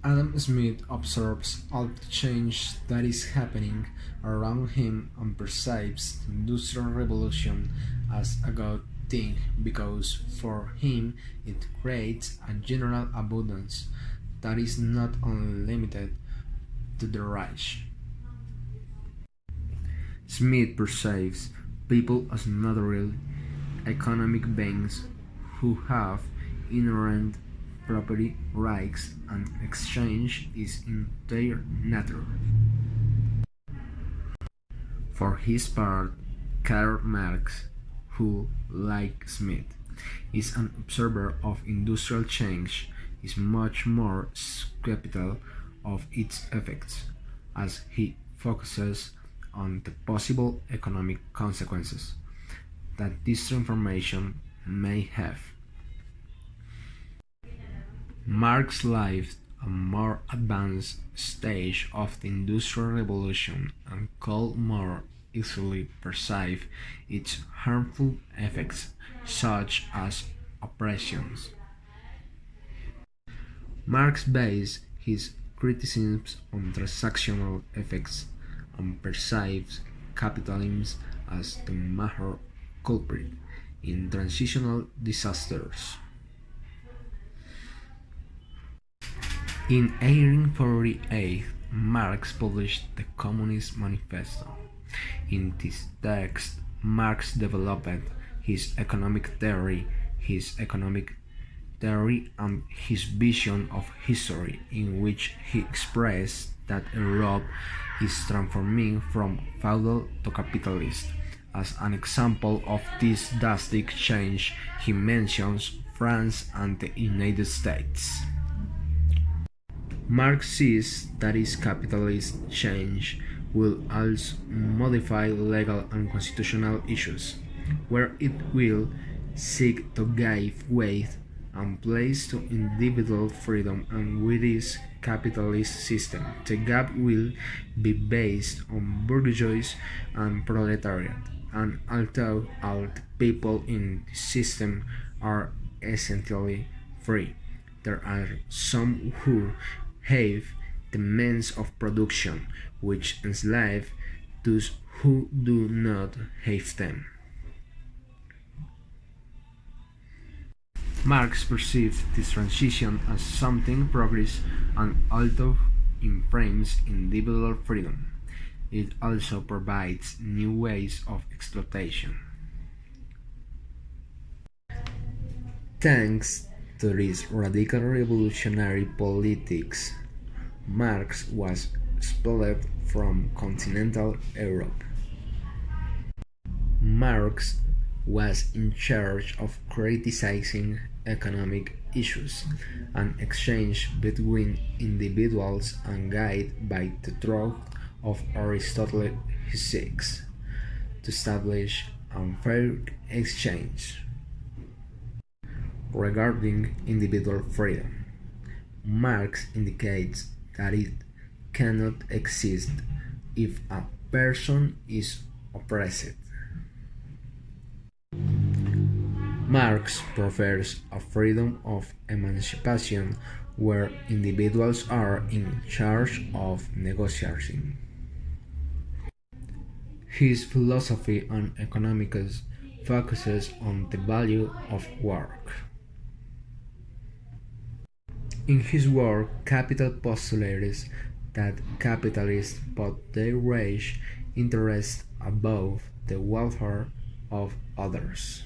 Adam Smith observes all the change that is happening around him and perceives the Industrial Revolution as a good thing because for him it creates a general abundance that is not only limited to the rich. Smith perceives people as natural economic beings who have inherent property rights and exchange is in their nature. For his part, Karl Marx, who, like Smith, is an observer of industrial change, is much more skeptical of its effects, as he focuses on the possible economic consequences that this transformation may have. Marx lived a more advanced stage of the Industrial Revolution and could more easily perceive its harmful effects, such as oppressions. Marx based his criticisms on transactional effects and perceives capitalism as the major culprit in transitional disasters. In 1848, Marx published the Communist Manifesto. In this text, Marx developed his economic theory and his vision of history, in which he expressed that Europe is transforming from feudal to capitalist. As an example of this drastic change, he mentions France and the United States. Marx sees that this capitalist change will also modify legal and constitutional issues, where it will seek to give weight and place to individual freedom, and with this capitalist system, the gap will be based on bourgeoisie and proletariat, and although all the people in the system are essentially free, there are some who have the means of production, which enslave those who do not have them. Marx perceived this transition as something progress and although it frames individual freedom, it also provides new ways of exploitation. Thanks to this radical revolutionary politics, Marx was expelled from continental Europe. Marx was in charge of criticizing economic issues and exchange between individuals and guided by the thought of Aristotle he seeks to establish a fair exchange. Regarding individual freedom, Marx indicates that it cannot exist if a person is oppressed. Marx prefers a freedom of emancipation where individuals are in charge of negotiating. His philosophy on economics focuses on the value of work. In his work, Capital postulates that capitalists put their wage interests above the welfare of others.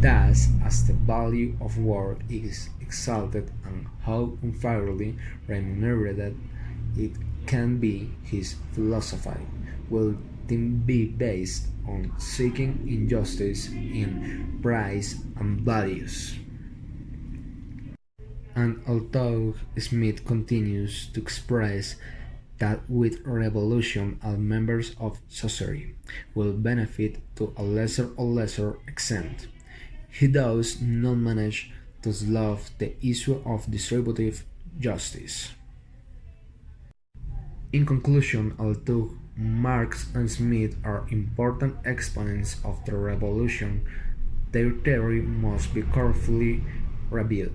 Thus, as the value of work is exalted and how unfairly remunerated it can be, his philosophy will then be based on seeking injustice in price and values. And although Smith continues to express that with revolution all members of society will benefit to a lesser or lesser extent, he does not manage to solve the issue of distributive justice. In conclusion, although Marx and Smith are important exponents of the revolution, their theory must be carefully reviewed.